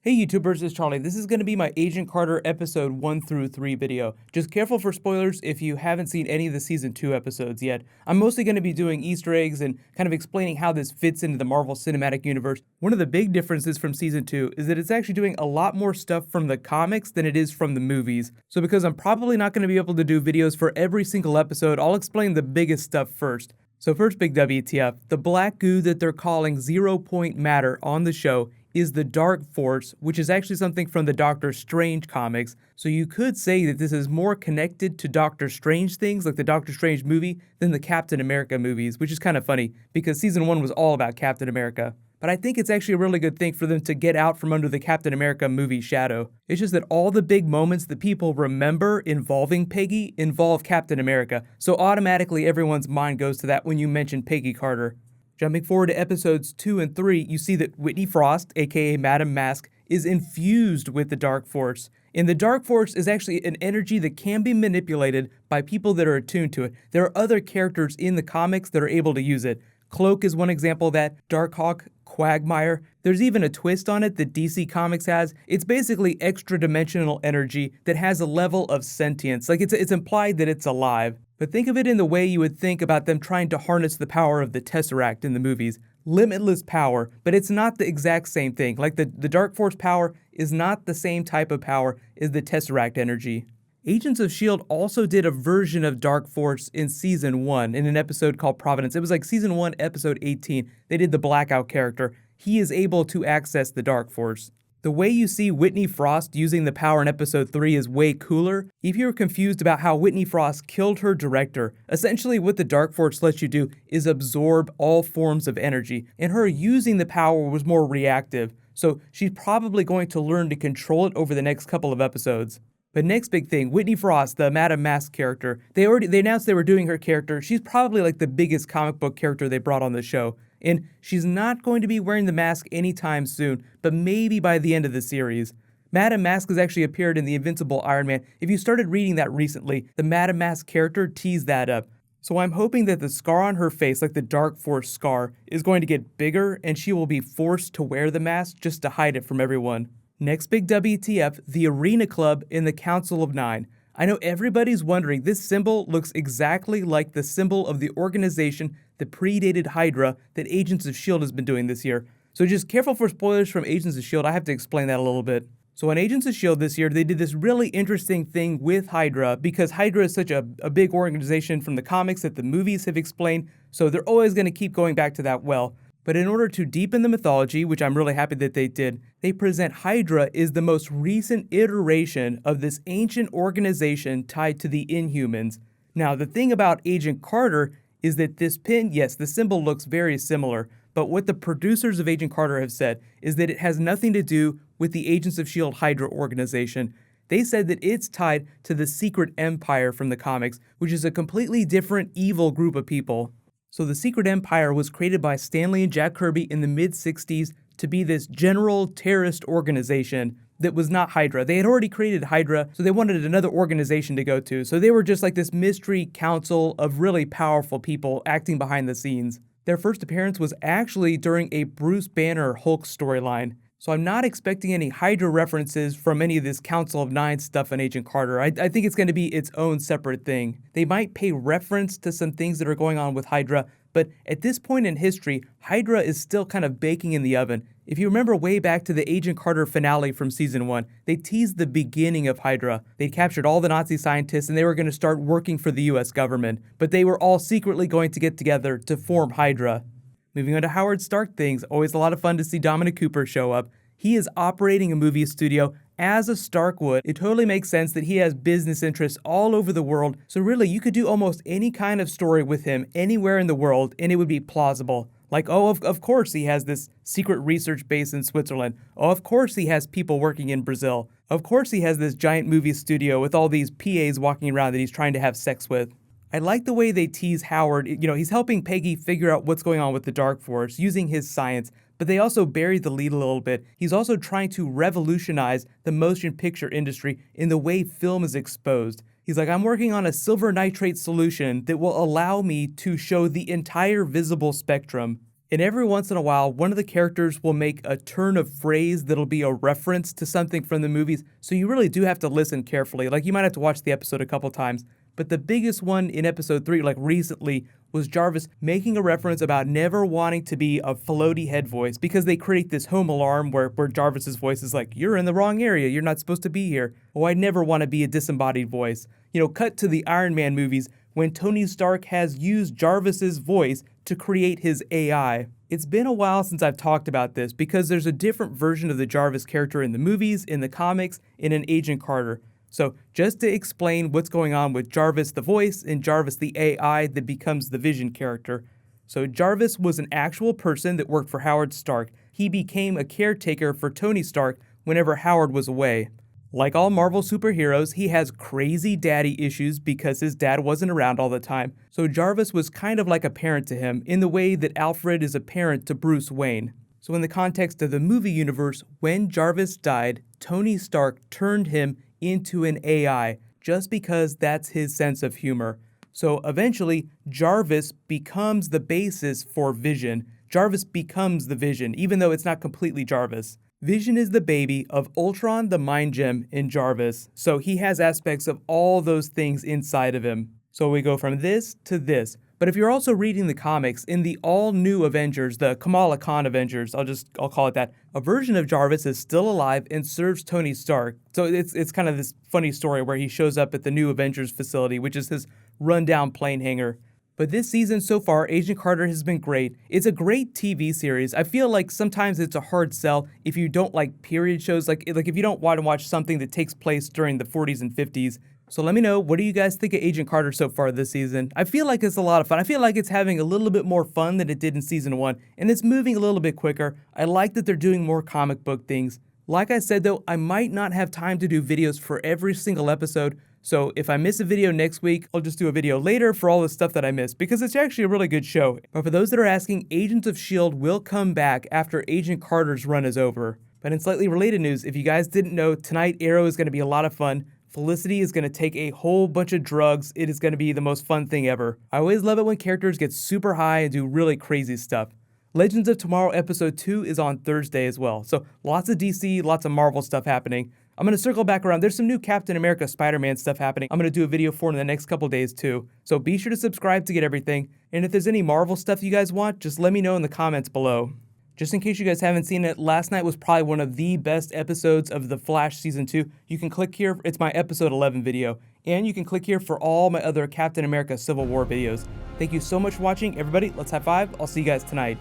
Hey YouTubers, it's Charlie. This is going to be my Agent Carter episode 1 through 3 video. Just careful for spoilers if you haven't seen any of the season 2 episodes yet. I'm mostly going to be doing Easter eggs and kind of explaining how this fits into the Marvel Cinematic Universe. One of the big differences from season 2 is that it's actually doing a lot more stuff from the comics than it is from the movies. So because I'm probably not going to be able to do videos for every single episode, I'll explain the biggest stuff first. So first big WTF, the black goo that they're calling 0 Point Matter on the show is the Dark Force, which is actually something from the Doctor Strange comics. So you could say that this is more connected to Doctor Strange things like the Doctor Strange movie than the Captain America movies, which is kind of funny because season 1 was all about Captain America. But I think it's actually a really good thing for them to get out from under the Captain America movie shadow. It's just that all the big moments that people remember involving Peggy involve Captain America, so automatically everyone's mind goes to that when you mention Peggy Carter. Jumping forward to episodes 2 and 3, you see that Whitney Frost, aka Madame Mask, is infused with the Dark Force. And the Dark Force is actually an energy that can be manipulated by people that are attuned to it. There are other characters in the comics that are able to use it. Cloak is one example of that, Darkhawk, Quagmire. There's even a twist on it that DC Comics has. It's basically extra-dimensional energy that has a level of sentience. Like it's implied that it's alive. But think of it in the way you would think about them trying to harness the power of the Tesseract in the movies. Limitless power, but it's not the exact same thing. Like the Dark Force power is not the same type of power as the Tesseract energy. Agents of S.H.I.E.L.D. also did a version of Dark Force in Season 1 in an episode called Providence. It was like Season 1, Episode 18. They did the Blackout character. He is able to access the Dark Force. The way you see Whitney Frost using the power in Episode 3 is way cooler. If you're confused about how Whitney Frost killed her director, essentially what the Dark Force lets you do is absorb all forms of energy, and her using the power was more reactive, so she's probably going to learn to control it over the next couple of episodes. But next big thing, Whitney Frost, the Madame Mask character, they announced they were doing her character. She's probably like the biggest comic book character they brought on the show. And she's not going to be wearing the mask anytime soon, but maybe by the end of the series. Madame Mask has actually appeared in the Invincible Iron Man. If you started reading that recently, the Madame Mask character teased that up. So I'm hoping that the scar on her face, like the Dark Force scar, is going to get bigger and she will be forced to wear the mask just to hide it from everyone. Next big WTF, the Arena Club in the Council of Nine. I know everybody's wondering, this symbol looks exactly like the symbol of the organization that predated Hydra that Agents of S.H.I.E.L.D. has been doing this year. So just careful for spoilers from Agents of S.H.I.E.L.D., I have to explain that a little bit. So on Agents of S.H.I.E.L.D. this year, they did this really interesting thing with Hydra because Hydra is such a big organization from the comics that the movies have explained, so they're always going to keep going back to that well. But in order to deepen the mythology, which I'm really happy that they did, they present Hydra is the most recent iteration of this ancient organization tied to the Inhumans. Now, the thing about Agent Carter is that this pin, yes, the symbol looks very similar, but what the producers of Agent Carter have said is that it has nothing to do with the Agents of S.H.I.E.L.D. Hydra organization. They said that it's tied to the Secret Empire from the comics, which is a completely different evil group of people. So the Secret Empire was created by Stan Lee and Jack Kirby in the mid-60s to be this general terrorist organization that was not Hydra. They had already created Hydra, so they wanted another organization to go to. So they were just like this mystery council of really powerful people acting behind the scenes. Their first appearance was actually during a Bruce Banner Hulk storyline. So I'm not expecting any Hydra references from any of this Council of Nine stuff in Agent Carter. I think it's going to be its own separate thing. They might pay reference to some things that are going on with Hydra, but at this point in history, Hydra is still kind of baking in the oven. If you remember way back to the Agent Carter finale from Season 1, they teased the beginning of Hydra. They captured all the Nazi scientists and they were going to start working for the US government, but they were all secretly going to get together to form Hydra. Moving on to Howard Stark things, always a lot of fun to see Dominic Cooper show up. He is operating a movie studio as a Stark would. It totally makes sense that he has business interests all over the world, so really you could do almost any kind of story with him anywhere in the world and it would be plausible. Like, oh, of course he has this secret research base in Switzerland. Oh, of course he has people working in Brazil. Of course he has this giant movie studio with all these PAs walking around that he's trying to have sex with. I like the way they tease Howard. You know, he's helping Peggy figure out what's going on with the Dark Force using his science, but they also buried the lead a little bit. He's also trying to revolutionize the motion picture industry in the way film is exposed. He's like, I'm working on a silver nitrate solution that will allow me to show the entire visible spectrum. And every once in a while, one of the characters will make a turn of phrase that'll be a reference to something from the movies, so you really do have to listen carefully. Like, you might have to watch the episode a couple times. But the biggest one in episode 3, like recently, was Jarvis making a reference about never wanting to be a floaty head voice, because they create this home alarm where Jarvis's voice is like, you're in the wrong area, you're not supposed to be here. Oh, I never want to be a disembodied voice. You know, cut to the Iron Man movies when Tony Stark has used Jarvis's voice to create his AI. It's been a while since I've talked about this because there's a different version of the Jarvis character in the movies, in the comics, and in Agent Carter. So just to explain what's going on with Jarvis the voice and Jarvis the AI that becomes the Vision character. So Jarvis was an actual person that worked for Howard Stark. He became a caretaker for Tony Stark whenever Howard was away. Like all Marvel superheroes, he has crazy daddy issues because his dad wasn't around all the time. So Jarvis was kind of like a parent to him in the way that Alfred is a parent to Bruce Wayne. So in the context of the movie universe, when Jarvis died, Tony Stark turned him into an AI just because that's his sense of humor. So eventually, Jarvis becomes the basis for Vision. Jarvis becomes the Vision, even though it's not completely Jarvis. Vision is the baby of Ultron, the Mind Gem, in Jarvis, so he has aspects of all those things inside of him. So we go from this to this. But if you're also reading the comics, in the all-new Avengers, the Kamala Khan Avengers, I'll call it that, a version of Jarvis is still alive and serves Tony Stark. So it's kind of this funny story where he shows up at the new Avengers facility, which is his rundown plane hangar. But this season so far, Agent Carter has been great. It's a great TV series. I feel like sometimes it's a hard sell if you don't like period shows, like if you don't want to watch something that takes place during the 40s and 50s. So let me know, what do you guys think of Agent Carter so far this season? I feel like it's a lot of fun. I feel like it's having a little bit more fun than it did in season 1, and it's moving a little bit quicker. I like that they're doing more comic book things. Like I said though, I might not have time to do videos for every single episode, so if I miss a video next week, I'll just do a video later for all the stuff that I missed, because it's actually a really good show. But for those that are asking, Agents of S.H.I.E.L.D. will come back after Agent Carter's run is over. But in slightly related news, if you guys didn't know, tonight Arrow is going to be a lot of fun. Felicity is going to take a whole bunch of drugs. It is going to be the most fun thing ever. I always love it when characters get super high and do really crazy stuff. Legends of Tomorrow episode 2 is on Thursday as well. So lots of DC, lots of Marvel stuff happening. I'm going to circle back around. There's some new Captain America, Spider-Man stuff happening. I'm going to do a video for in the next couple days too. So be sure to subscribe to get everything. And if there's any Marvel stuff you guys want, just let me know in the comments below. Just in case you guys haven't seen it, last night was probably one of the best episodes of The Flash Season 2. You can click here, it's my episode 11 video. And you can click here for all my other Captain America Civil War videos. Thank you so much for watching, everybody. Let's high five. I'll see you guys tonight.